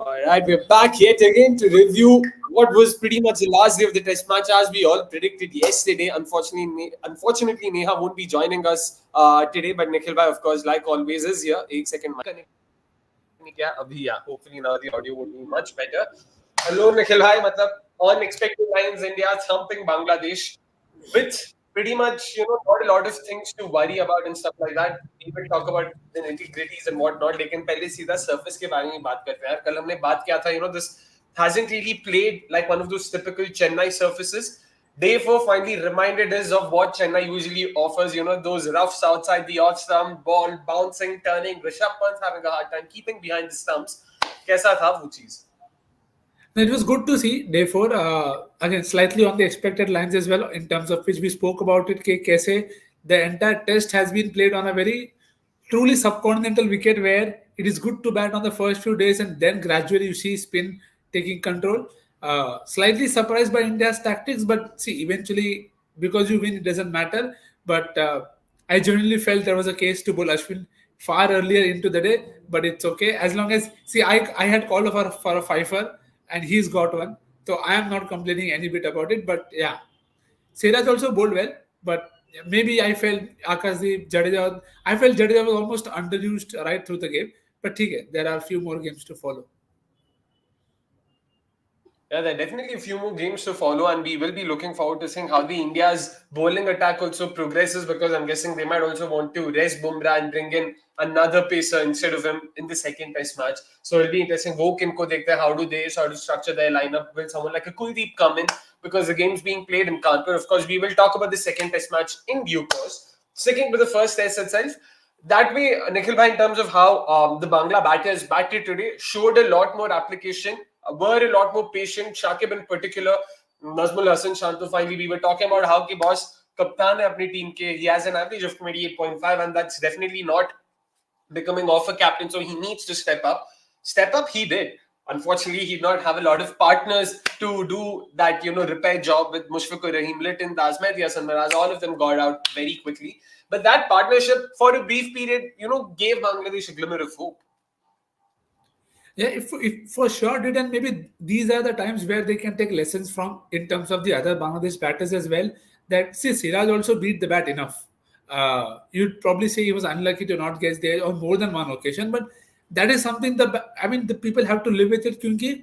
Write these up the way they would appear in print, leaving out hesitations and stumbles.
Alright, we're back yet again to review what was pretty much the last day of the test match as we all predicted yesterday. Unfortunately, Neha won't be joining us today, but Nikhil bhai, of course, like always, is here. एक second mic connect नहीं किया अभी या hopefully now the audio would be much better. Hello Nikhil bhai, मतलब unexpected lines, India thumping Bangladesh with pretty much, not a lot of things to worry about and stuff like that. We will talk about the nitty-gritties and whatnot. लेकिन पहले सीधा surface के बारे में बात करते हैं यार. कल हमने बात किया था, this hasn't really played like one of those typical Chennai surfaces. Day 4 finally reminded us of what Chennai usually offers, those roughs outside the off stump, ball bouncing, turning, Rishabh Pant having a hard time keeping behind the stumps. कैसा था वो चीज? It was good to see day 4 again slightly on the expected lines as well, in terms of which we spoke about it. Kaise the entire test has been played on a very truly subcontinental wicket where it is good to bat on the first few days and then gradually you see spin taking control. Slightly surprised by India's tactics, but see, eventually because you win, it doesn't matter. But I genuinely felt there was a case to bowl Ashwin far earlier into the day, but it's okay as long as see I had called for a fifer and he's got one. So I am not complaining any bit about it. But yeah, Siraj also bowled well, but maybe I felt Akashdeep, Jadeja. I felt Jadeja was almost underused right through the game. But there are a few more games to follow. Yeah, there are definitely a few more games to follow, and we will be looking forward to seeing how the India's bowling attack also progresses, because I'm guessing they might also want to rest Bumrah and bring in another pacer instead of him in the second test match. So it'll be interesting. Wo kinko dekhte hain, how do they sort of structure their lineup? Will someone like a Kuldeep come in? Because the game's being played in Kanpur. Of course, we will talk about the second test match in due course. Sticking with the first test itself, that way, Nikhil bhai, in terms of how the Bangla batters batted today, showed a lot more application, were a lot more patient. Shakib in particular, Nazmul Hassan Shantu, finally, we were talking about how ki boss kaptan hai apni team ke. He has an average of 28.5, and that's definitely not becoming off a captain, so he needs to step up. Step up, he did. Unfortunately, he did not have a lot of partners to do that, repair job with Mushfiqur Rahim, Litton, Azmed, Yasan Miraz. All of them got out very quickly. But that partnership, for a brief period, gave Bangladesh a glimmer of hope. Yeah, if for sure did, and maybe these are the times where they can take lessons from in terms of the other Bangladesh batters as well. That see, Siraj also beat the bat enough. You'd probably say he was unlucky to not get there on more than one occasion, but that is something the people have to live with it. Because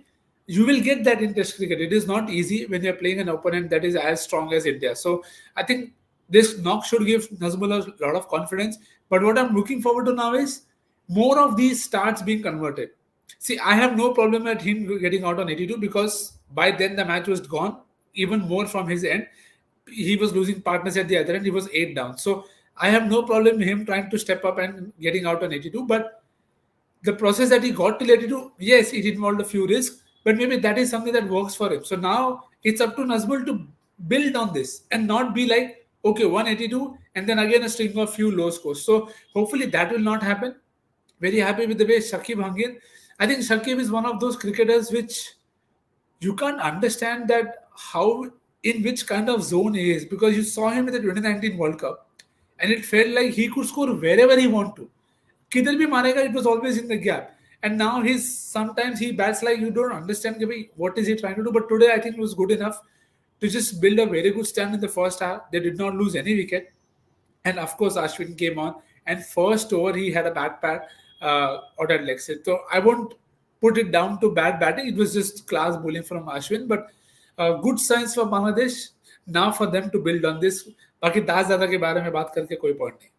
you will get that in Test cricket. It is not easy when you're playing an opponent that is as strong as India. So I think this knock should give Nazmullah a lot of confidence. But what I'm looking forward to now is more of these starts being converted. See, I have no problem at him getting out on 82 because by then the match was gone. Even more from his end, he was losing partners at the other end. He was 8 down. So I have no problem with him trying to step up and getting out on 82. But the process that he got to 82, yes, it involved a few risks, but maybe that is something that works for him. So now it's up to Nazmul to build on this and not be like, okay, 182 and then again a string of few low scores. So hopefully that will not happen. Very happy with the way Shakib hung in. I think Shakib is one of those cricketers which you can't understand that how in which kind of zone he is, because you saw him in the 2019 World Cup and it felt like he could score wherever he want to. Kidhar bhi marega, it was always in the gap. And now sometimes he bats like you don't understand what is he trying to do. But today I think it was good enough to just build a very good stand in the first half. They did not lose any wicket. And of course, Ashwin came on. And first over, he had a bad pat ordered leg set. So I won't put it down to bad batting. It was just class bowling from Ashwin. But good signs for Bangladesh. Now for them to build on this. बाकी दास दादा के बारे में बात करके कोई point नहीं.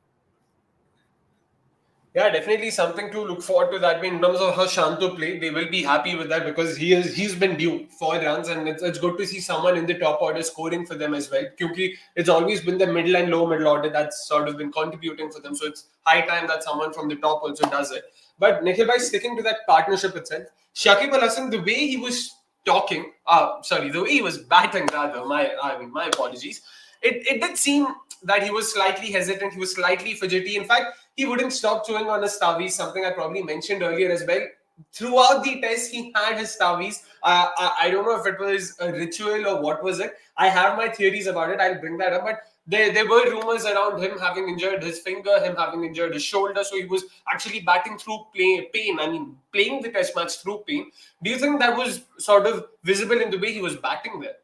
Yeah, definitely something to look forward to that way in terms of how Shanto played. They will be happy with that because he's been due 4 runs, and it's good to see someone in the top order scoring for them as well. Because it's always been the middle and low middle order that's sort of been contributing for them. So it's high time that someone from the top also does it. But Nikhil bhai, sticking to that partnership itself, Shakib Al Hasan, the way he was talking, the way he was batting rather, my apologies. It did seem that he was slightly hesitant, he was slightly fidgety. In fact, he wouldn't stop chewing on his tavi, something I probably mentioned earlier as well. throughout the test, he had his stavies. I don't know if it was a ritual or what was it. I have my theories about it. I'll bring that up. But there were rumors around him having injured his finger, him having injured his shoulder. So he was actually batting through pain. I mean, playing the test match through pain. Do you think that was sort of visible in the way he was batting there?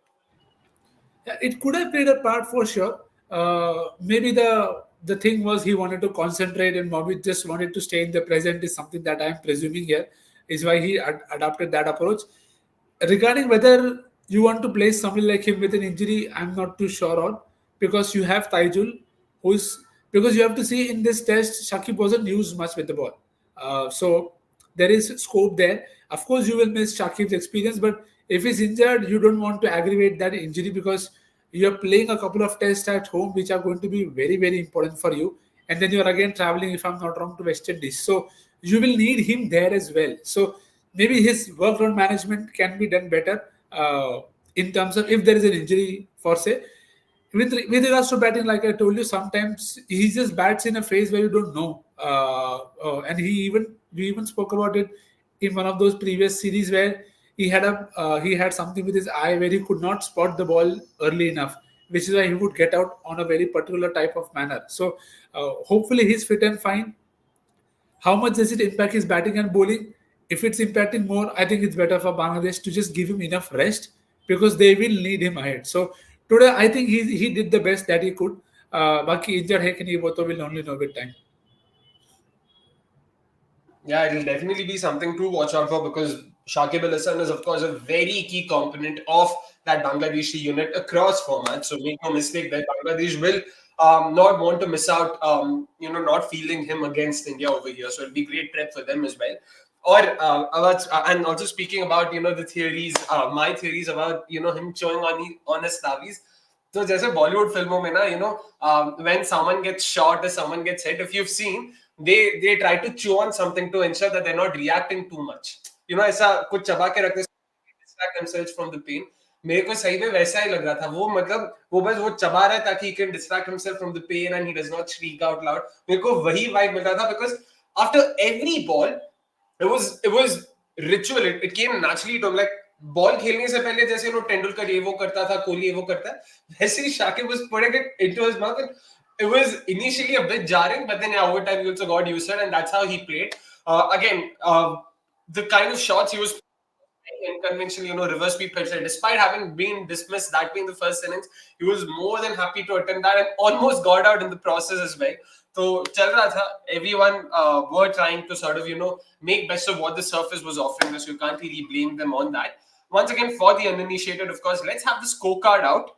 Yeah, it could have played a part for sure. Maybe the thing was he wanted to concentrate and maybe just wanted to stay in the present is something that I'm presuming here is why he adopted that approach. Regarding whether you want to place somebody like him with an injury, I'm not too sure on because you have Taijul, who's because you have to see in this test, Shakib wasn't used much with the ball. So there is scope there. Of course, you will miss Shakib's experience, but if he's injured, you don't want to aggravate that injury because you're playing a couple of tests at home, which are going to be very, very important for you. And then you're again traveling, if I'm not wrong, to West Indies. So you will need him there as well. So maybe his workload management can be done better in terms of if there is an injury, for say. With regards to batting, like I told you, sometimes he just bats in a phase where you don't know. And we even spoke about it in one of those previous series where he had something with his eye where he could not spot the ball early enough, which is why he would get out on a very particular type of manner. So hopefully he's fit and fine. How much does it impact his batting and bowling? If it's impacting more, I think it's better for Bangladesh to just give him enough rest because they will need him ahead. So today, I think he did the best that he could. Baki injured hai ki nahi, wo to will only know with time. Yeah, it'll definitely be something to watch out for because Shakib Al Hasan is, of course, a very key component of that Bangladeshi unit across formats. So make no mistake that Bangladesh will not want to miss out, not fielding him against India over here. So it'll be great prep for them as well. Or and also speaking about the theories, my theories about him chewing on his stavies. तो जैसे बॉलीवुड फिल्मों में ना when someone gets shot or someone gets hit, if you've seen, they try to chew on something to ensure that they're not reacting too much. ऐसा कुछ चबा के रखने से distract themselves from the pain. मेरे को सही में वैसा ही लग रहा था वो मतलब वो बस वो चबा रहा है ताकि he can distract himself from the pain and he does not shriek out loud. मेरे को वही vibe मिल रहा था because after every ball it was ritual. It came naturally to him. Like ball खेलने से पहले जैसे तेंदुलकर ये वो करता था, कोहली ये वो करता है, वैसे ही Shakib was putting it into his mouth. And it was initially a bit jarring, but then over time he also got used to it, and that's how he played. The kind of shots he was playing, unconventional, reverse sweep pitcher, despite having been dismissed that way in the first innings, he was more than happy to attempt that and almost got out in the process as well. So, chal raha tha. Everyone were trying to sort of, make best of what the surface was offering us. You can't really blame them on that. Once again, for the uninitiated, of course, let's have the scorecard out.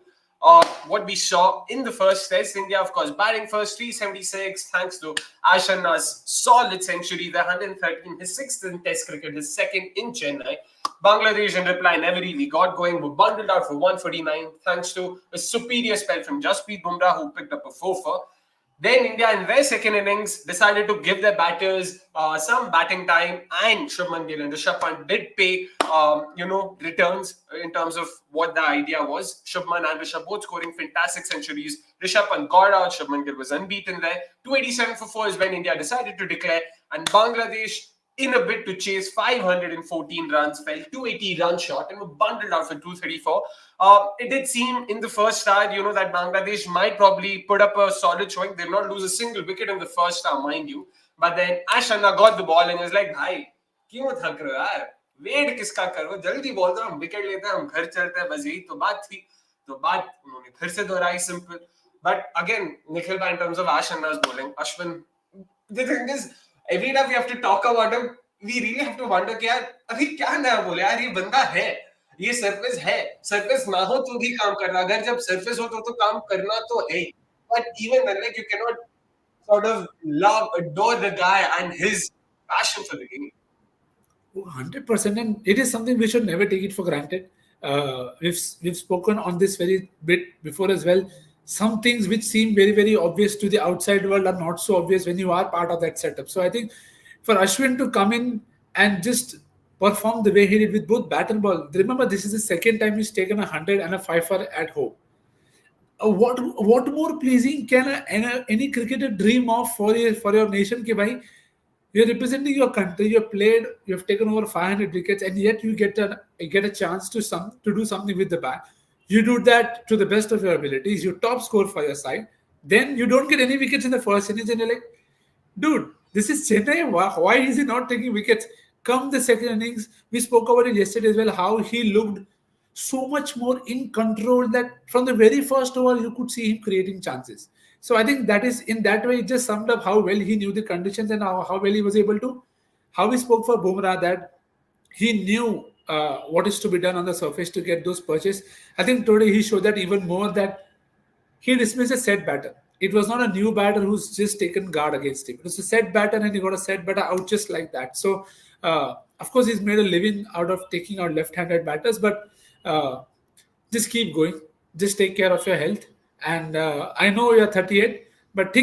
What we saw in the first test, India, of course, batting first, 376, thanks to Ashwin's solid century, the 113, his sixth in Test cricket, his second in Chennai. Bangladesh, in reply, never really got going, were bundled out for 149, thanks to a superior spell from Jasprit Bumrah, who picked up a 4 for. Then India, in their second innings, decided to give their batters some batting time, and Shubman Gill and Rishabh Pant did pay, returns in terms of what the idea was. Shubman and Rishabh both scoring fantastic centuries. Rishabh Pant got out, Shubman Gill was unbeaten there. 287 for 4 is when India decided to declare, and Bangladesh, in a bid to chase 514 runs, fell 280 runs short and were bundled out for 234. It did seem in the first start, that Bangladesh might probably put up a solid showing. They'll not lose a single wicket in the first start, mind you. But then Ashwin got the ball and was like, "Bhai, क्यों थक रहे हो यार? Wait किसका करो? जल्दी ball दो, हम विकेट लेते हैं, हम घर चलते हैं." बस यही तो बात थी. तो बात उन्होंने फिर से दोहराई, simple. But again, Nikhil, in terms of Ashwin's bowling, Ashwin, the thing is, every time we have to talk about him, we really have to wonder कि यार अभी क्या नया बोले यार, ये बंदा है, ये सरफेस है, सरफेस ना हो तो भी काम करना, अगर जब सरफेस हो तो काम करना तो है. But even then, like, you cannot sort of adore the guy and his passion for the game. 100%, and it is something we should never take it for granted. We've spoken on this very bit before as well. Some things which seem very, very obvious to the outside world are not so obvious when you are part of that setup. So I think for Ashwin to come in and just perform the way he did with both bat and ball. Remember, this is the second time he's taken 100 and a 5-for at home. What more pleasing can any cricketer dream of for your nation? Ki bhai, You're representing your country. You've played. You've taken over 500 wickets, and yet you get a chance to do something with the bat. You do that to the best of your abilities. You top score for your side. Then you don't get any wickets in the first innings, and you're like, dude, this is Chennai. Why is he not taking wickets? Come the second innings, we spoke about it yesterday as well. How he looked so much more in control that from the very first over you could see him creating chances. So I think that is in that way it just summed up how well he knew the conditions and how well he was able to. How he spoke for Bumrah that he knew what is to be done on the surface to get those perches. I think today he showed that even more that he dismissed a set batter. It was not a new batter who's just taken guard against him. It was a set batter, and he got a set batter out just like that. So, of course, he's made a living out of taking out left-handed batters. But uh, just keep going. Just take care of your health. And I know you're 38, but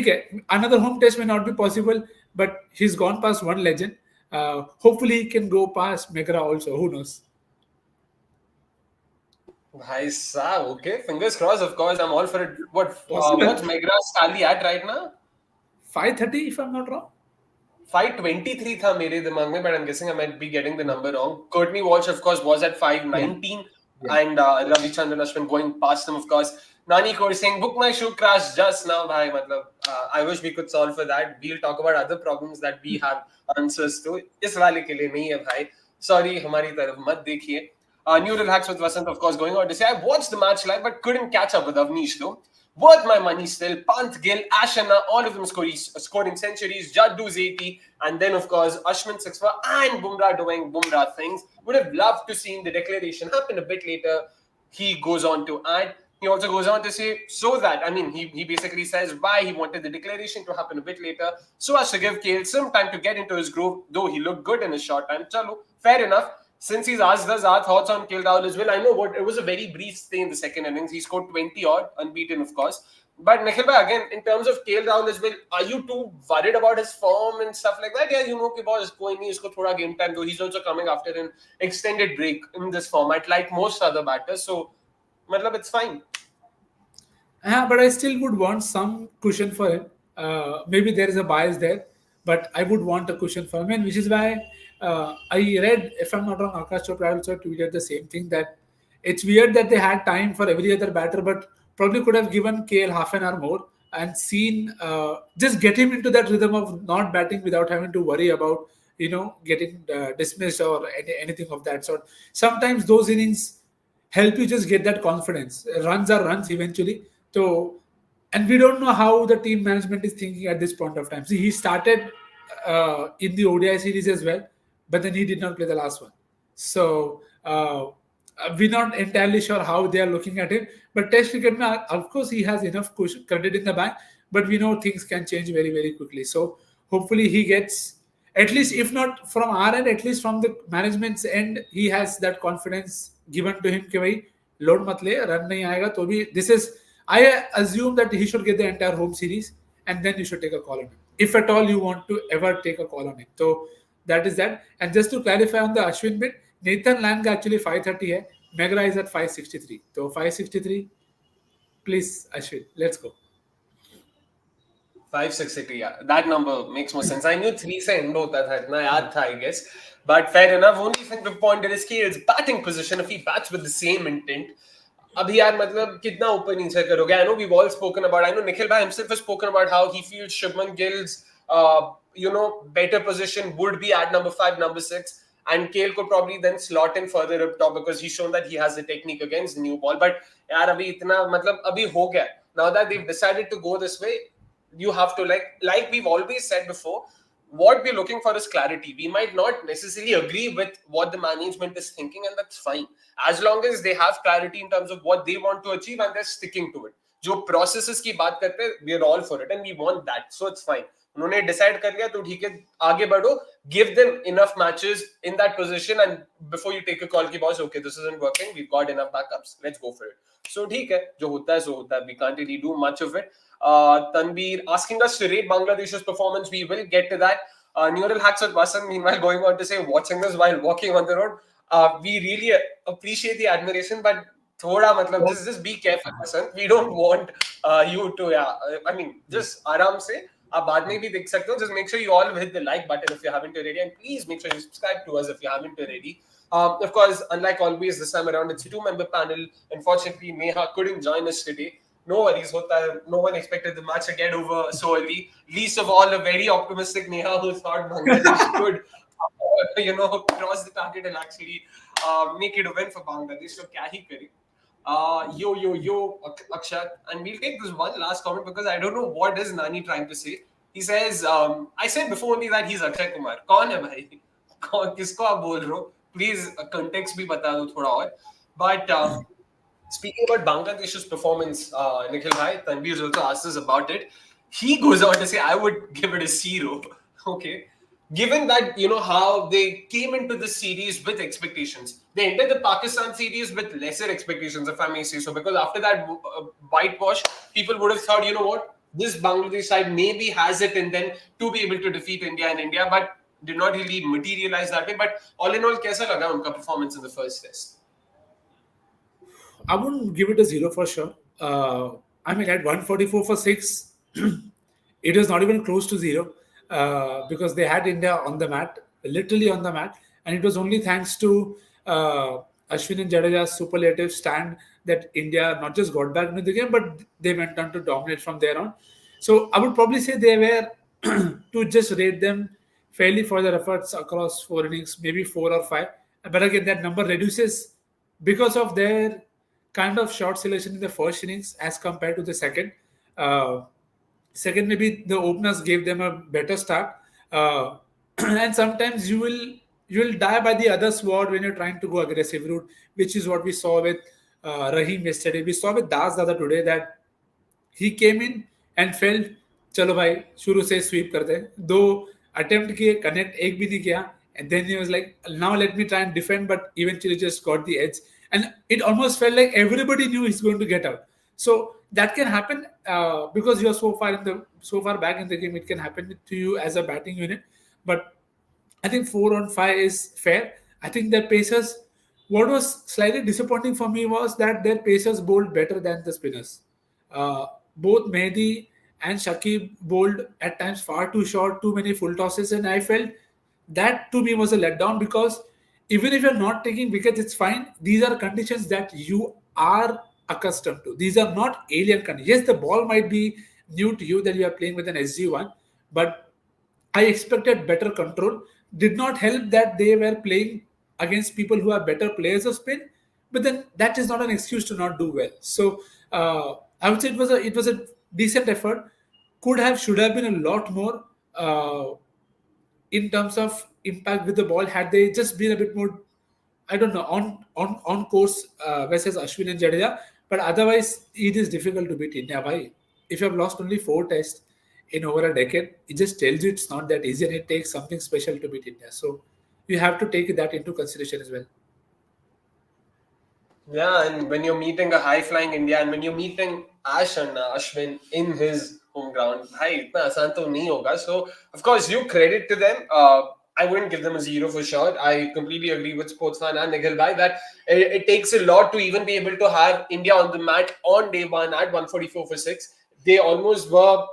another home test may not be possible. But he's gone past one legend. Hopefully, he can go past Megra also. Who knows? Bhai Saab, okay. Fingers crossed, of course. I'm all for it. Possible. What's Megra's tally at right now? 530, if I'm not wrong. 523 था मेरे दिमाग में, but I'm guessing I might be getting the number wrong. Courtney Walsh, of course, was at 519, Yeah. and Ravichandran Ashwin going past him, of course. Nani Kaur saying, book my shoe crash just now, bhai. Matlab, I wish we could solve for that. We'll talk about other problems that we have answers to. इस वाले के लिए नहीं है भाई. Sorry, हमारी तरफ मत देखिए. New Relax with Vasant, of course, going on to say, I watched the match live but couldn't catch up with Avnish though. Worth my money still. Pant, Gill, Ashana, all of them scoring centuries. Jaddu's 80. And then, of course, Ashwin 64 and Bumrah doing Bumrah things. Would have loved to see the declaration happen a bit later. He goes on to add. He also goes on to say, so that, I mean, he basically says why he wanted the declaration to happen a bit later, so as to give Kale some time to get into his groove, though he looked good in his short time. Chalo, fair enough. Since he's asked us our thoughts on KL Rahul as well, I know what it was a very brief stay in the second innings. He scored 20 odd, unbeaten, of course. But Nikhil bhai, again, in terms of KL Rahul as well, are you too worried about his form and stuff like that? Yeah, you know, कि boss कोई नहीं इसको थोड़ा game time, though he's also coming after an extended break in this format, like most other batters. So, matlab, it's fine. But I still would want some cushion for him. Maybe there is a bias there, but I would want a cushion for him, and which is why I read, if I'm not wrong, Akash Chopra also tweeted the same thing that it's weird that they had time for every other batter, but probably could have given KL half an hour more and seen just get him into that rhythm of not batting without having to worry about getting dismissed or anything of that sort. Sometimes those innings help you just get that confidence. Runs are runs eventually. So, and we don't know how the team management is thinking at this point of time. See, he started in the ODI series as well, but then he did not play the last one. So we're not entirely sure how they are looking at him. But Test cricket, of course, he has enough credit in the bank, but we know things can change very, very quickly. So hopefully he gets, at least if not from our end, at least from the management's end, he has that confidence given to him कि भाई load मत ले, run नहीं आएगा तो भी this is, I assume that he should get the entire home series and then you should take a call on him if at all you want to ever take a call on him. So that is that. And just to clarify on the Ashwin bit, Nathan Lang actually 530 hai, Megra is at 563. So 563, please Ashwin, let's go. 563, yeah. That number makes more sense. I knew 3 से end होता था, इतना याद था, I guess. But fair enough. Only thing we've pointed is Kale's batting position. If he bats with the same intent, अभी यार मतलब कितना ऊपर नीचे करोगे? I know we've all spoken about. I know Nikhil bhai himself has spoken about how he feels Shubman Gill's better position would be at number 5, number 6. And Kale could probably then slot in further up top because he's shown that he has the technique against the new ball. But यार अभी इतना मतलब अभी हो गया. Now that they've decided to go this way, you have to like we've always said before, what we're looking for is clarity. We might not necessarily agree with what the management is thinking, and that's fine. As long as they have clarity in terms of what they want to achieve and they're sticking to it. जो processes की बात करते हैं, we're all for it and we want that. So it's fine. उन्होंने decide कर लिया तो ठीक है, आगे बढ़ो. Give them enough matches in that position and before you take a call की boss, okay, this isn't working. We've got enough backups. Let's go for it. So ठीक है, जो होता है सो होता है. We can't really do much of it. Tanveer asking us to rate Bangladesh's performance. We will get to that. Neural hacks with Vasan, meanwhile, going on to say, watching this while walking on the road. We really appreciate the admiration, but thoda matlab, just be careful, Vasan. We don't want you to, I mean, just aram se. आप बाद में भी देख सकते हो. Just make sure you all hit the like button if you haven't already, and please make sure you subscribe to us if you haven't already. Of course, unlike always, this time around it's a two-member panel. Unfortunately, Neha couldn't join us today. No worries, hota hai. No one expected the match to get over so early. Least of all, a very optimistic Neha who thought Bangladesh could, cross the target and actually make it a win for Bangladesh. So, kya hi kare? Yo, Akshat. And we'll take this one last comment because I don't know what is Nani trying to say. He says, I said before only that he's Akshay Kumar. कौन है भाई? किसको आप बोल रहे हो? Please context भी बता दो थोड़ा और. But speaking about Bangladesh's performance, Nikhil bhai, Tanvir's also asked us about it. He goes on to say, I would give it a 0. Okay. Given that, how they came into the series with expectations. They entered the Pakistan series with lesser expectations, if I may say so. Because after that whitewash, people would have thought, you know what, this Bangladesh side maybe has it in them to be able to defeat India in India, but did not really materialize that way. But all in all, kaisa laga unka performance in the first test? I wouldn't give it a 0 for sure. I mean, at 144 for 6, it was not even close to 0 because they had India on the mat, literally on the mat. And it was only thanks to Ashwin and Jadeja's superlative stand that India not just got back into the game, but they went on to dominate from there on. So I would probably say they were to just rate them fairly for their efforts across 4 innings, maybe 4 or 5. But again, that number reduces because of their kind of short selection in the first innings as compared to the second. Second, maybe the openers gave them a better start, and sometimes you will die by the other sword when you're trying to go aggressive route, which is what we saw with Rahim yesterday. We saw with Das the other today that he came in and felt चलो भाई शुरू से SVEEP करते हैं दो attempt किए connect एक भी नहीं किया and then he was like now let me try and defend but eventually just got the edge and it almost felt like everybody knew he's going to get out so that can happen because you're so far back in the game it can happen to you as a batting unit but I think 4 on 5 is fair. I think their pacers. What was slightly disappointing for me was that their pacers bowled better than the spinners. Both Mehdi and Shakib bowled at times far too short, too many full tosses, and I felt that to me was a letdown because even if you're not taking wickets, it's fine. These are conditions that you are accustomed to. These are not alien conditions. Yes, the ball might be new to you that you are playing with an SG1, but I expected better control. Did not help that they were playing against people who are better players of spin, but then that is not an excuse to not do well. So I would say it was a decent effort. Could have, should have been a lot more in terms of impact with the ball had they just been a bit more, I don't know, on course versus Ashwin and Jadeja. But otherwise, it is difficult to beat India. Why? If you have lost only 4 tests in over a decade, it just tells you it's not that easy and it takes something special to beat India. So you have to take that into consideration as well. Yeah, and when you're meeting a high-flying India and when you're meeting Ashwin in his home ground, bhai, itna aasan to nahi hoga. So, of course, you credit to them. I wouldn't give them a 0 for sure. I completely agree with Sportsman and Nikhil bhai that it takes a lot to even be able to have India on the mat on day one at 144 for 6. They almost were,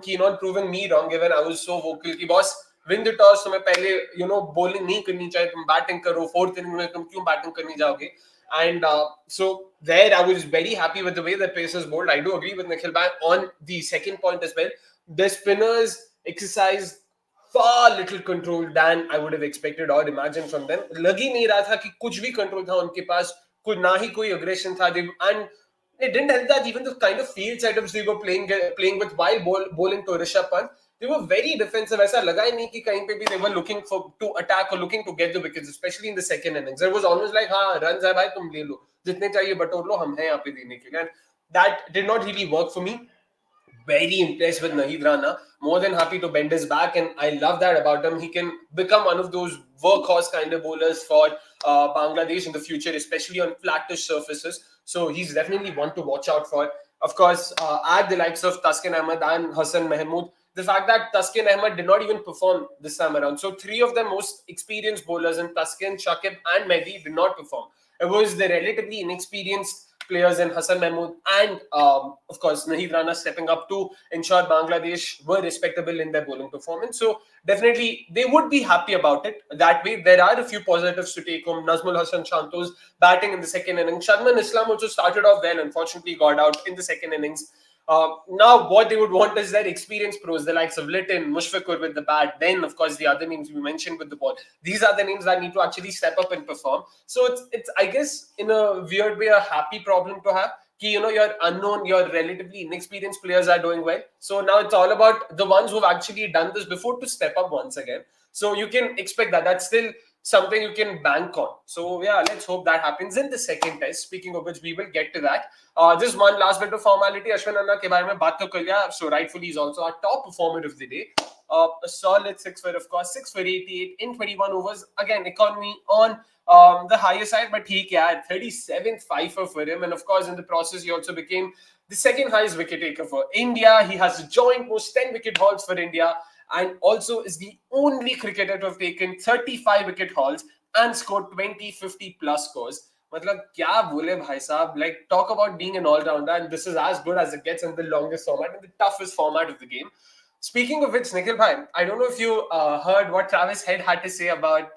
keen on proving me wrong given I was so vocal ki boss, win the toss, तुम्हें पहले, bowling नहीं करनी चाहिए, तुम batting करो, 4th inning में तुम क्यों batting करने जाओगे? And so there, I was very happy with the way the Pacers bowled. I do agree with Nikhil bhai on the second point as well. The spinners exercised far little control than I would have expected or imagined from them. लग ही नहीं रहा था कि कुछ भी control था उनके पास, कुछ ना ही कोई aggression था. And it didn't help that even the kind of field setups they were playing with while bowling to Rishabh Pant, they were very defensive. ऐसा लगा ही नहीं कि कहीं पे भी they were looking to attack or looking to get the wickets, especially in the second innings. It was almost like, हाँ, runs है भाई, तुम ले लो, जितने चाहिए बटोर लो, हम हैं यहाँ पे देने के लिए. And that did not really work for me. Very impressed with Naheed Rana. More than happy to bend his back, and I love that about him. He can become one of those workhorse kind of bowlers for Bangladesh in the future, especially on flattish surfaces. So he's definitely one to watch out for. Of course, add the likes of Taskin Ahmed and Hassan Mahmood. The fact that Taskin Ahmed did not even perform this time around. So 3 of the most experienced bowlers in Taskin, Shakib and Mehdi did not perform. It was the relatively inexperienced players in Hassan Mahmood and, of course, Naheed Rana stepping up to ensure Bangladesh were respectable in their bowling performance. So definitely they would be happy about it. That way, there are a few positives to take home. Nazmul Hassan Shanto's batting in the second innings. Shadman Islam also started off well, unfortunately got out in the second innings. Now, what they would want is their experienced pros, the likes of Litton, Mushfiqur with the bat, then, of course, the other names we mentioned with the ball. These are the names that need to actually step up and perform. So it's I guess, in a weird way, a happy problem to have. Your unknown, your relatively inexperienced players are doing well. So now it's all about the ones who've actually done this before to step up once again. So you can expect that. That's still something you can bank on. So yeah, let's hope that happens in the second test. Speaking of which, we will get to that. Just one last bit of formality. Ashwin Anna ke baare mein baat to kar liya. So rightfully he's also our top performer of the day. A solid 6 for, of course, 6 for 88 in 21 overs. Again, economy on the higher side, but he had 37th 5 for him. And of course, in the process, he also became the second highest wicket taker for India. He has a joint most 10 wicket hauls for India, and also is the only cricketer to have taken 35 wicket hauls and scored 20, 50 plus scores. मतलब क्या बोले भाई साहब, like talk about being an all-rounder, and this is as good as it gets in the longest format and the toughest format of the game. Speaking of which, Nikhil bhai, I don't know if you heard what Travis Head had to say about,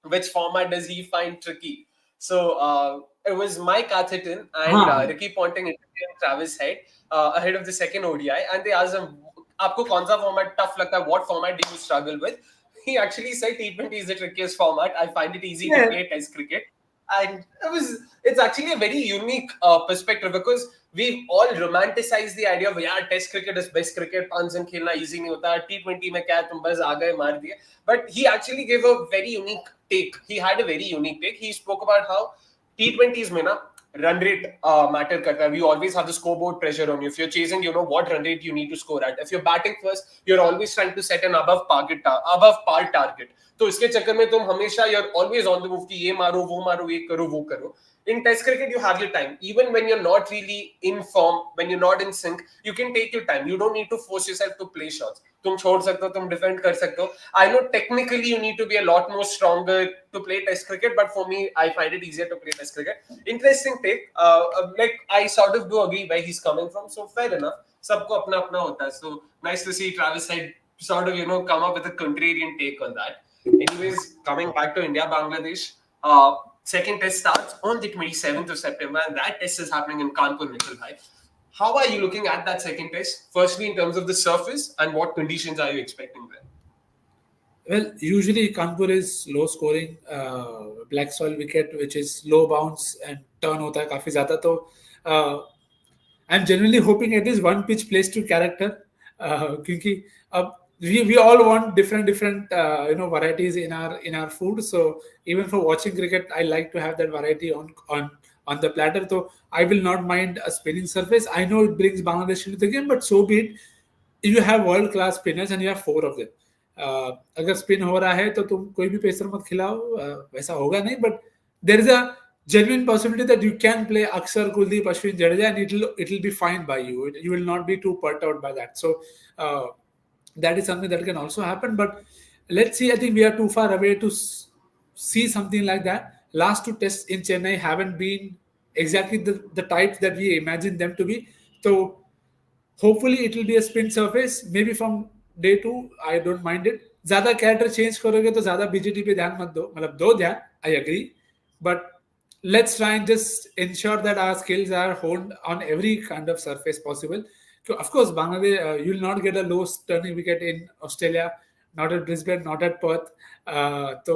which format does he find tricky. So it was Mike Atherton and Ricky Ponting interviewing Travis Head ahead of the second ODI, and they asked him, "Aapko kaun sa format tough lagta hai? What format do you struggle with?" He actually said T20 is the trickiest format. I find it easy to play Test cricket, and it's actually a very unique perspective, because we've all romanticized the idea of, yeah, Test cricket is best cricket, Panjan khelna easy nahi hota, T20 mein kya tum bas aa gaye maar diye. But he actually gave a very unique take. He had a very unique take. He spoke about how T20s mein na run rate matter karta hai. We always have the scoreboard pressure on you. If you're chasing, what run rate you need to score at. If you're batting first, you're always trying to set an above par target. तो इसके चक्कर में तुम हमेशा you're always on the move कि ये मारो ये करो वो करो. In Test cricket, you have your time. Even when you're not really in form, when you're not in sync, you can take your time. You don't need to force yourself to play shots. तुम छोड़ सकते हो, तुम defend कर सकते हो. I know technically you need to be a lot more stronger to play Test cricket, but for me, I find it easier to play Test cricket. Interesting take. Like I sort of do agree where he's coming from. So fair enough. सबको अपना अपना होता है. So nice to see Travis Head sort of come up with a contrarian take on that. Anyways, coming back to India, Bangladesh. Second test starts on the 27th of September, and that test is happening in Kanpur, Nikhil bhai. How are you looking at that second test? Firstly, in terms of the surface, and what conditions are you expecting there? Well, usually Kanpur is low scoring, black soil wicket, which is low bounce and turn hota hai काफी ज़्यादा. तो I'm genuinely hoping it is one pitch plays to character, क्योंकि अब we all want different varieties in our food. So even for watching cricket, I like to have that variety on the platter. So I will not mind a spinning surface. I know it brings Bangladesh into the game, but so be it. You have world class spinners and you have 4 of them. अगर spin हो रहा है तो तुम कोई भी pacer मत खिलाओ, वैसा होगा नहीं. But there is a genuine possibility that you can play Akshar, Kuldeep, Ashwin, Jadeja, and it'll be fine by you. You will not be too put out by that. So that is something that can also happen. But let's see. I think we are too far away to see something like that. Last 2 tests in Chennai haven't been exactly the types that we imagine them to be. So hopefully it will be a spin surface. Maybe from day 2, I don't mind it. ज़्यादा character change करोगे तो ज़्यादा BGT पे ध्यान मत दो. मतलब दो ध्यान, I agree. But let's try and just ensure that our skills are honed on every kind of surface possible. So of course, Bangladesh, you will not get a low turning wicket in Australia, not at Brisbane, not at Perth. तो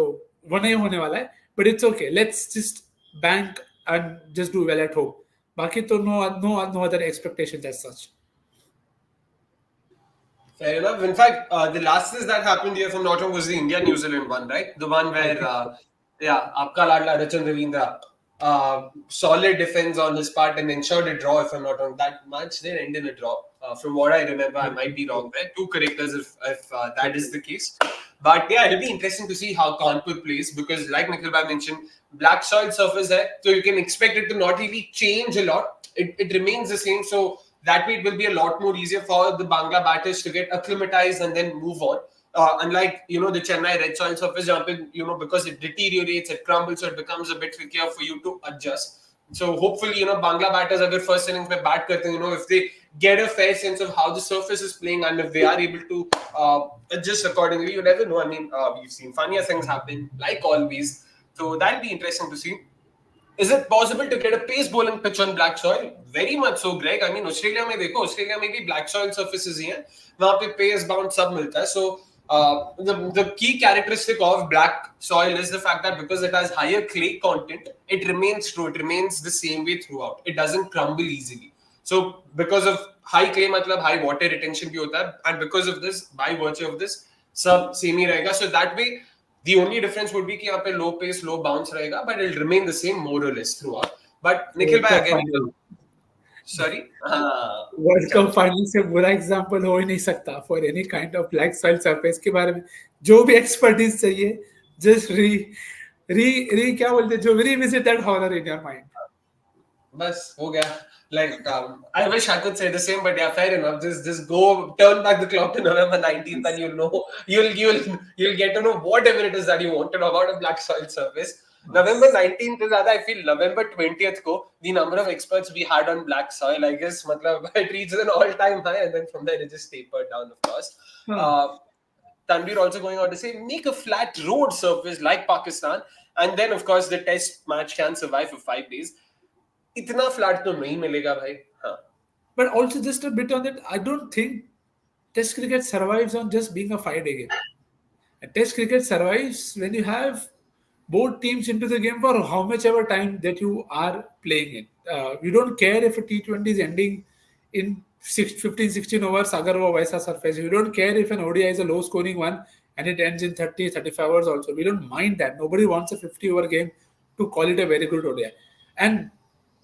वो नहीं होने वाला है. But it's okay. Let's just bank and just do well at home. बाकी तो no other expectations as such. Fair enough. In fact, the last test that happened here, if I'm not wrong, was the India-New Zealand one, right? The one where, Apka Ladla, Rachan Ravindra, solid defense on his part and ensured a draw, if I'm not wrong. That match did end in a draw. From what I remember, I might be wrong there. 2 correctors if that is the case. But yeah, it'll be interesting to see how Kanpur plays, because like Nikhil bhai mentioned, black soil surface there, so you can expect it to not really change a lot. It remains the same, so that way it will be a lot more easier for the Bangla batters to get acclimatized and then move on. Unlike, the Chennai red soil surface jumping, because it deteriorates, it crumbles, so it becomes a bit trickier for you to adjust. So hopefully, Bangla batters agar first innings mein bat karte hain, if they get a fair sense of how the surface is playing and if they are able to adjust accordingly, you never know. I mean, we've seen funnier things happen, like always. So that'll be interesting to see. Is it possible to get a pace bowling pitch on black soil? Very much so, Greg. I mean, Australia में भी black soil surfaces ही हैं. वहाँ पे pace bounce सब मिलता है. So the key characteristic of black soil is the fact that because it has higher clay content, it remains true. It remains the same way throughout. It doesn't crumble easily. So because of high clay मतलब high water retention भी होता है, and because of this, by virtue of this, सब same ही रहेगा. So that way, the only difference would be कि यहाँ पे low pace, low bounce रहेगा, but it'll remain the same more or less throughout. But Nikhil bhai again, sorry, world cup final से बुरा example हो ही नहीं सकता for any kind of black soil surface के बारे में जो भी एक्सपर्टीज चाहिए जस्ट री री री क्या बोलते हैं जो revisit that horror in your mind. बस हो गया. Like I wish I could say the same, but yeah, fair enough. Just go turn back the clock to November 19th, and you'll get to know whatever it is that you wanted about a black soil surface. November 19th is I feel November 20th ko the number of experts we had on black soil, I guess, matlab, it reached an all-time high, and then from there it just tapered down, of course. Tanvir also going on to say, make a flat road surface like Pakistan, and then of course the test match can survive for 5 days. इतना flat तो नहीं मिलेगा भाई. हाँ. But also just a bit on that, I don't think Test cricket survives on just being a 5-day game. And Test cricket survives when you have both teams into the game for how much ever time that you are playing it. You don't care if a T20 is ending in 15-16 overs, agar wo waisa surface. You don't care if an ODI is a low scoring one and it ends in 30-35 hours also. We don't mind that. Nobody wants a 50-over game to call it a very good ODI. And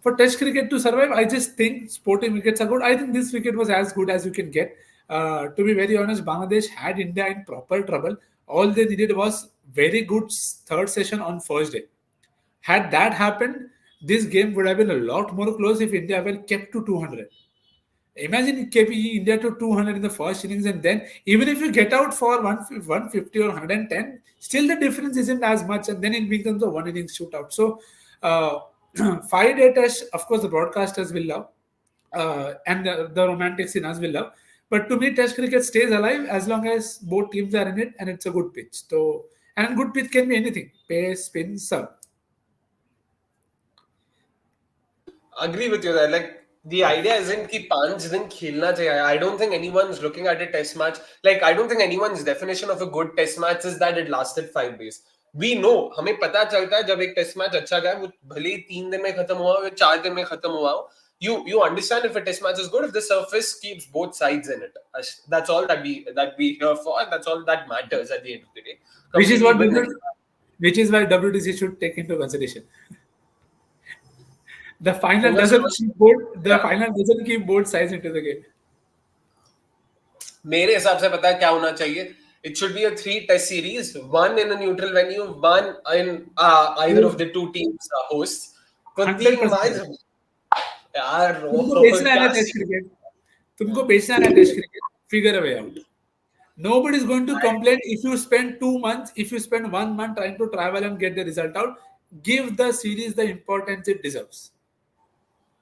for Test cricket to survive, I just think sporting wickets are good. I think this wicket was as good as you can get. To be very honest, Bangladesh had India in proper trouble. All they needed was very good third session on first day. Had that happened, this game would have been a lot more close if India were kept to 200. Imagine keeping India to 200 in the first innings, and then even if you get out for 150 or 110, still the difference isn't as much, and then it becomes a one innings shootout. So, 5-day test, of course, the broadcasters will love, and the romantics in us will love. But to me, Test cricket stays alive as long as both teams are in it and it's a good pitch. So, and good pitch can be anything: pace, spin, serve. Agree with you there. Like, the idea isn't कि 5 दिन खेलना चाहिए. I don't think anyone's looking at a test match. Like, I don't think anyone's definition of a good test match is that it lasted 5 days. We know, हमें पता चलता है जब एक टेस्ट मैच अच्छा गया, वो भले ही 3 दिन में खत्म हुआ हो या 4 दिन में खत्म हुआ हो. You understand if a test match is good if the surface keeps both sides in it. That's all that we here for. That's all that matters at the end of the day. Which is why WTC should take into consideration. The final doesn't keep both sides into the game. मेरे हिसाब से पता है क्या होना चाहिए? It should be a 3-test series, one in a neutral venue, one in either of the two teams hosts. 100%. यार तुमको बेचना है टेस्ट क्रिकेट. तुमको बेचना है test cricket. Figure a way out. Nobody is going to complain if you spend 2 months, if you spend 1 month trying to travel and get the result out. Give the series the importance it deserves.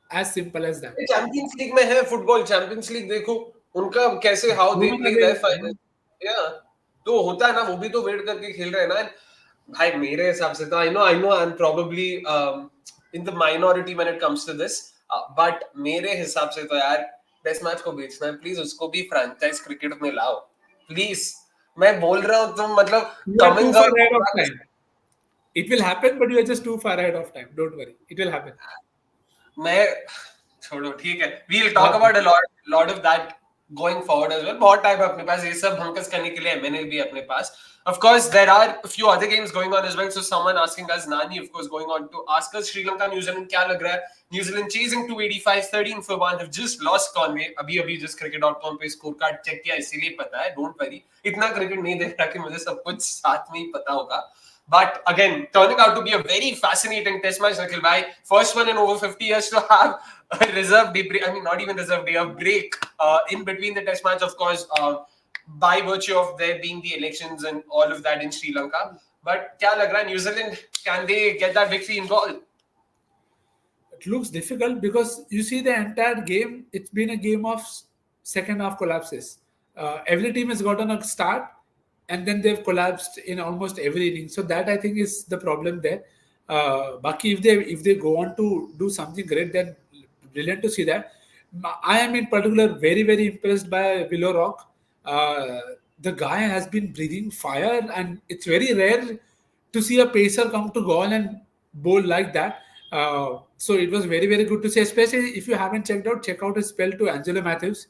As simple as that. Champions league में है football. Champions league देखो उनका कैसे how they play there final. या तो होता है ना, वो भी तो वेट करके खेल रहे हैं ना भाई. मेरे हिसाब से तो I know I am probably in the minority when it comes to this, but मेरे हिसाब से तो यार टेस्ट मैच को बेचना है. प्लीज उसको भी फ्रैंचाइज क्रिकेट में लाओ प्लीज. मैं बोल रहा हूँ तुम मतलब coming up. It will happen, but you are just too far ahead of time. Don't worry, it will happen. मैं छोड़ो ठीक है. We'll talk about a lot of that going forward as well. बहुत टाइम अपने पास ये सब भंकस करने के लिए. MNL भी अपने पास. Of course, there are a few other games going on as well. So someone asking us, Nani, of course, going on to ask us, Sri Lanka, New Zealand, क्या लग रहा है? New Zealand chasing 285, 13 for 1, have just lost Conway. अभी just cricket.com पे scorecard check किया, इसीलिए पता है. Don't worry. इतना cricket नहीं देख रहा कि मुझे सब कुछ साथ में ही पता होगा. But again, turning out to be a very fascinating test match, Nikhil bhai. First one in over 50 years to have a reserve day break. I mean, not even reserve day, a break in between the test match, of course, by virtue of there being the elections and all of that in Sri Lanka. But kya lag raha hai, New Zealand, can they get that victory in goal? it looks difficult because you see the entire game. It's been a game of second half collapses. Every team has gotten a start, and then they've collapsed in almost every inning. So that I think is the problem there. Baki, if they go on to do something great, then brilliant to see that. I am in particular very impressed by Willow Rock. Uh, the guy has been breathing fire, and it's very rare to see a pacer come to goal and bowl like that. So it was very good to see, especially if you haven't check out his spell to Angelo Matthews.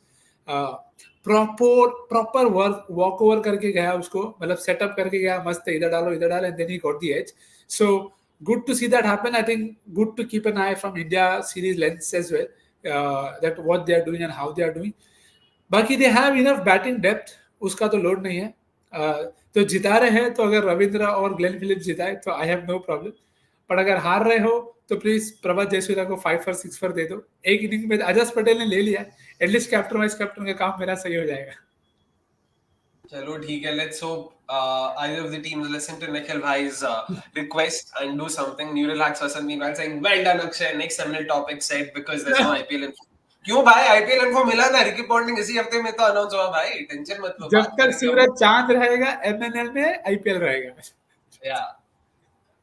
Proper work walk over करके गया उसको, मतलब setup करके गया मस्त, इधर डालो and then he got the edge. So good to see that happen. I think good to keep an eye from India series lens as well, that what they are doing and how they are doing. बाकी they have enough batting depth, उसका तो load नहीं है. तो जिता रहे हैं तो अगर रविंद्र और ग्लेन फिलिप्स जिताए तो आई हैव नो प्रॉब्लम. पर अगर हार रहे हो तो प्लीज प्रभात जयसूर्या को 5 for 6 for दे दो. एक इनिंग में अजस पटेल ने ले लिया, एटलीस्ट कैप्टन वाइस कैप्टन का काम मेरा सही हो जाएगा. चलो ठीक है, let's hope either of the teams listen to Nikhil bhai's request and do something. Neural hacks or something while saying well done Akshay, next seminal topic said because there's no IPL info. क्यों भाई, IPL info मिला ना, Ricky Ponting इसी हफ्ते में तो announce हुआ भाई, टेंशन मत लो. जब तक सूरज चांद रहेगा MNL में IPL रहेगा. या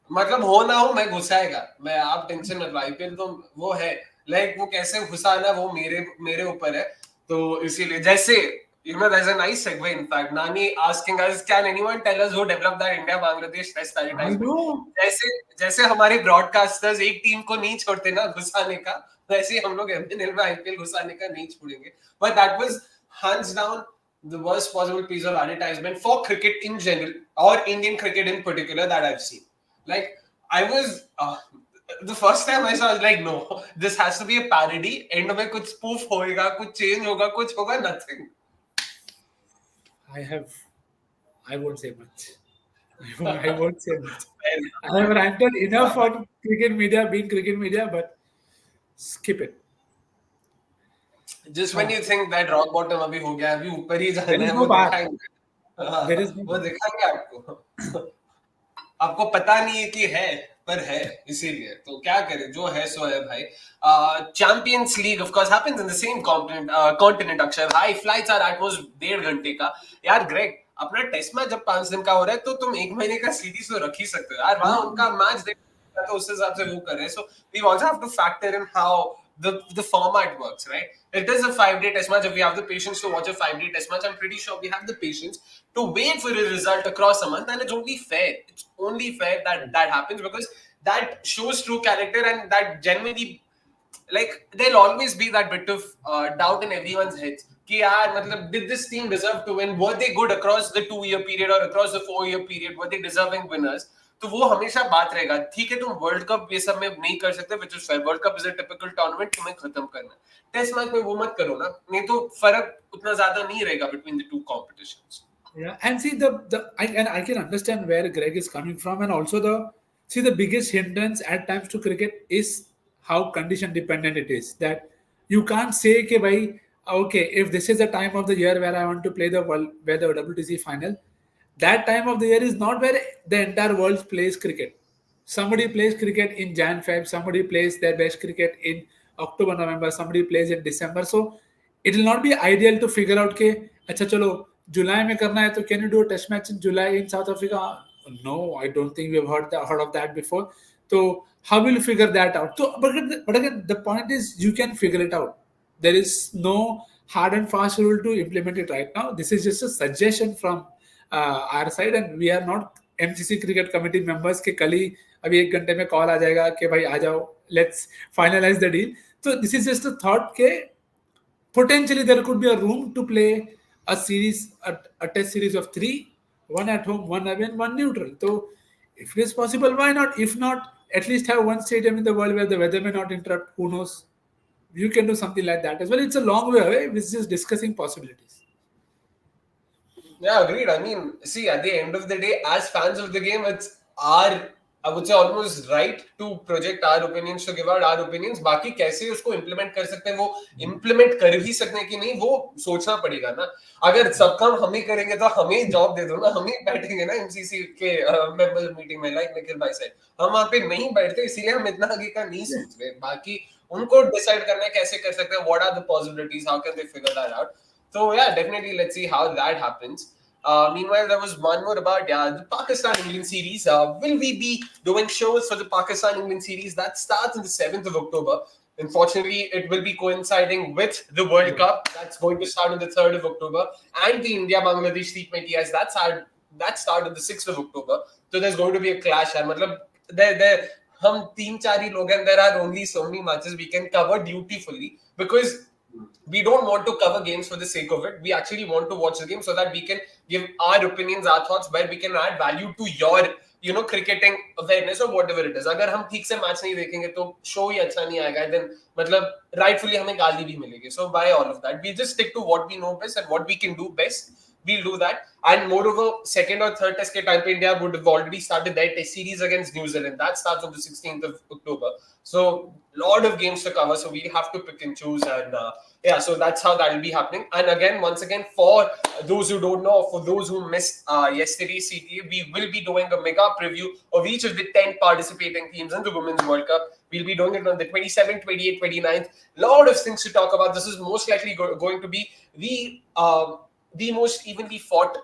मतलब हो ना हो मैं घुसाएगा, मैं, आप टेंशन मत लो. IPL तो वो है, लाइक वो कैसे घुसाना वो मेरे ऊपर है. तो इसीलिए जैसे there's a nice segue in fact. Nani asking us, can anyone tell us who developed that India Bangladesh test advertisement? जैसे हमारे ब्रॉडकास्टर्स एक टीम को नहीं छोड़ते ना घुसाने का, वैसे हम लोग MNL में IPL घुसाने का नहीं छोड़ेंगे. But that was hands down the worst possible piece of advertisement for cricket in general or Indian cricket in particular that I've seen. Like I was the first time I saw, I was like, no, this has to be a parody. End में कुछ spoof होएगा, कुछ change होगा, कुछ होगा, nothing. I won't say much. I won't say much. I have ranted enough on cricket media, being cricket media, but skip it. Just when you think that rock bottom अभी हो गया, अभी ऊपर ही जाना है, वो दिखाएंगे. वो दिखाएंगे आपको. आपको पता नहीं है कि है, पर है, इसीलिए तो क्या करें, जो है सो है भाई. Champions league of course happens in the same continent. Akshay भाई, फ्लाइट्स आर एट मोस्ट 1.5 घंटे का. यार ग्रेग, अपना टेस्ट मैच जब 5 दिन का हो रहा है तो तुम 1 महीने का सीरीज तो रख ही सकते हो यार. वहां उनका मैच देखना तो उस हिसाब से वो कर रहे हैं. So we also have to factor in how the format works, right? It is a 5-day test match. If we have the patience to watch a 5-day test match, I'm pretty sure we have the patience to wait for a result across a month, and it's only fair. It's only fair that that happens because that shows true character, and that genuinely, like, there'll always be that bit of doubt in everyone's heads. कि यार मतलब, did this team deserve to win? Were they good across the 2-year period or across the 4-year period? Were they deserving winners? तो वो हमेशा बात रहेगा. ठीक है, तुम वर्ल्ड कप ये सब में नहीं कर सकते, which is fair. World cup is a typical tournament, तुम्हें खत्म करना है. टेस्ट मैच में वो मत करो ना, नहीं तो फर्क उतना ज्यादा नहीं रहेगा between the two competitions. Yeah, and see I can understand where Greg is coming from, and also the biggest hindrance at times to cricket is how condition dependent it is. That you can't say कि भाई, okay, if this is the time of the year where I want to play the WTC final, that time of the year is not where the entire world plays cricket. Somebody plays cricket in Jan Feb, somebody plays their best cricket in October November, somebody plays in December. So it will not be ideal to figure out के अच्छा चलो जुलाई में करना है तो can you do a test match in July in South Africa? No, I don't think we've heard of that before. So how will you figure that out? So but again the point is you can figure it out. There is no hard and fast rule to implement it right now. This is just a suggestion from our side, and we are not MCC cricket committee members के कल ही अभी 1 घंटे में call आ जाएगा कि भाई आ जाओ, let's finalize the deal. So this is just a thought के potentially there could be a room to play a series, a test series of 3, 1 at home, 1 away, and 1 neutral. So if it is possible, why not? If not, at least have one stadium in the world where the weather may not interrupt. Who knows? You can do something like that as well. It's a long way away. We're just discussing possibilities. Yeah, agreed. I mean, see, at the end of the day, as fans of the game, it's our I would say almost right to project our opinions, to give out our opinions. बाकी कैसे उसको implement कर सकते हैं, वो implement कर भी सकते हैं कि नहीं, वो सोचना पड़ेगा ना. अगर सब काम हम ही करेंगे तो हमें जॉब दे दो ना, हम ही बैठेंगे ना MCC के मेंबर मीटिंग में, लाइक निखिल भाई साहब, हम वहाँ पे नहीं बैठते, इसीलिए हम इतना आगे का नहीं सोच रहे. बाकी उनको डिसाइड करना है कैसे कर सकते हैं, what are the possibilities, how can they figure that out. So yeah, definitely let's see how that happens. Meanwhile, there was one more about the Pakistan-England series. Will we be doing shows for the Pakistan-England series? That starts on the 7th of October. Unfortunately, it will be coinciding with the World Cup. That's going to start on the 3rd of October. And the India-Bangladesh T20 as that start on the 6th of October. So there's going to be a clash. मतलब हम 3-4 ही लोग हैं. There are only so many matches we can cover dutifully because we don't want to cover games for the sake of it. We actually want to watch the game so that we can give our opinions, our thoughts, where we can add value to your cricketing awareness or whatever it is. अगर हम ठीक से match नहीं देखेंगे तो show ही अच्छा नहीं आएगा. Then मतलब rightfully हमें गाली भी मिलेगी. So by all of that, we just stick to what we know best and what we can do best. We'll do that. And moreover, second or third test ke time pe India would have already started their test series against New Zealand. That starts on the 16th of October. So lot of games to cover. So we'll have to pick and choose. And so that's how that will be happening. And again, once again, for those who don't know, for those who missed yesterday's CTA, we will be doing a mega preview of each of the 10 participating teams in the Women's World Cup. We'll be doing it on the 27th, 28th, 29th. Lot of things to talk about. This is most likely going to be the most evenly fought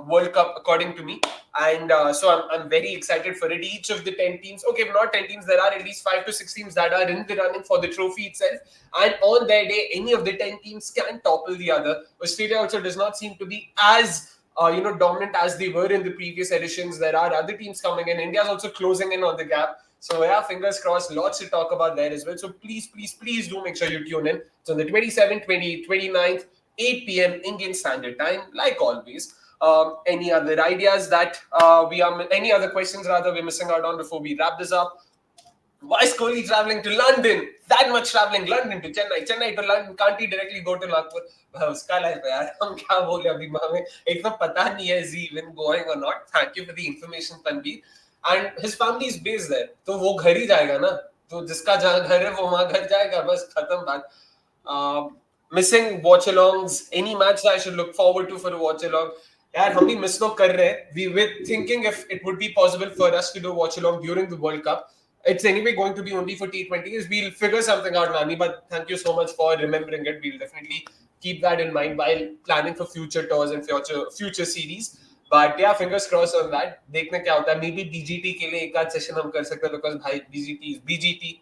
World Cup, according to me. And so I'm very excited for it. Each of the 10 teams, okay, if not 10 teams, there are at least 5 to 6 teams that are in the running for the trophy itself. And on their day, any of the 10 teams can topple the other. Australia also does not seem to be as dominant as they were in the previous editions. There are other teams coming in. India's also closing in on the gap. So yeah, fingers crossed, lots to talk about there as well. So please do make sure you tune in. So on the 27th, 28th, 29th, 8 p.m. Indian Standard Time, like always. Any other ideas that any other questions rather we're missing out on before we wrap this up? Why is Kohli traveling to London? That much traveling, London to Chennai, Chennai to London. Can't he directly go to Nagpur? उसका life है यार, हम क्या बोले अभी हमें एक तो पता नहीं है is he even going or not. Thank you for the information, Tanveer. And his family is based there, तो वो घर ही जाएगा ना. तो जिसका जहाँ घर है वो वहाँ घर जाएगा, बस खत्म बात. Missing watch-alongs, any match that I should look forward to for a watch-along. यार हम भी मिस तो कर रहे हैं. We were thinking if it would be possible for us to do watch-along during the World Cup. It's anyway going to be only for T20s. We'll figure something out, Nani, but thank you so much for remembering it. We'll definitely keep that in mind while planning for future tours and future series. But yeah, fingers crossed on that. देखने क्या होता है. Maybe BGT के लिए एक आध session हम कर सकते हैं because भाई BGT is BGT.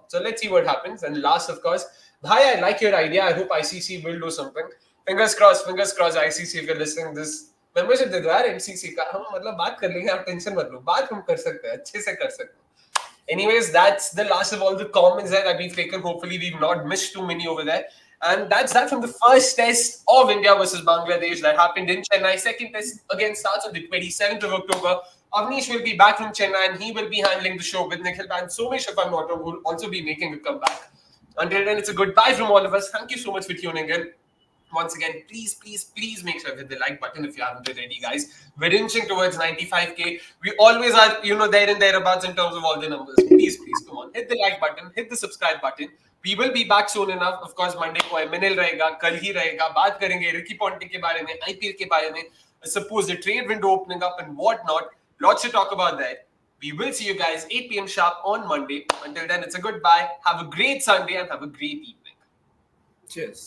So let's see what happens. And last, of course, bhai, I like your idea. I hope ICC will do something. Fingers crossed, ICC, if you're listening this. Membership दे दो यार MCC का. हम मतलब बात कर लेंगे, आप tension मत लो. बात हम कर सकते हैं, अच्छे से कर सकते हैं. Anyways, that's the last of all the comments that we've taken. Hopefully, we've not missed too many over there. And that's that from the first test of India versus Bangladesh that happened in Chennai. Second test again starts on the 27th of October. Avnish will be back from Chennai and he will be handling the show with Nikhil and Somesh, if I'm not wrong, will also be making a comeback. Until then, it's a goodbye from all of us. Thank you so much for tuning in. Once again, please make sure to hit the like button if you haven't already, guys. We're inching towards 95k. We always are, there and thereabouts in terms of all the numbers. Please, come on. Hit the like button. Hit the subscribe button. We will be back soon enough. Of course, Monday को MNL रहेगा, कल ही रहेगा. बात करेंगे Ricky Ponting के बारे में, IPL के बारे में. Suppose the trade window opening up and whatnot. Lots to talk about that. We will see you guys 8 p.m. sharp on Monday. Until then, it's a goodbye. Have a great Sunday and have a great evening. Cheers.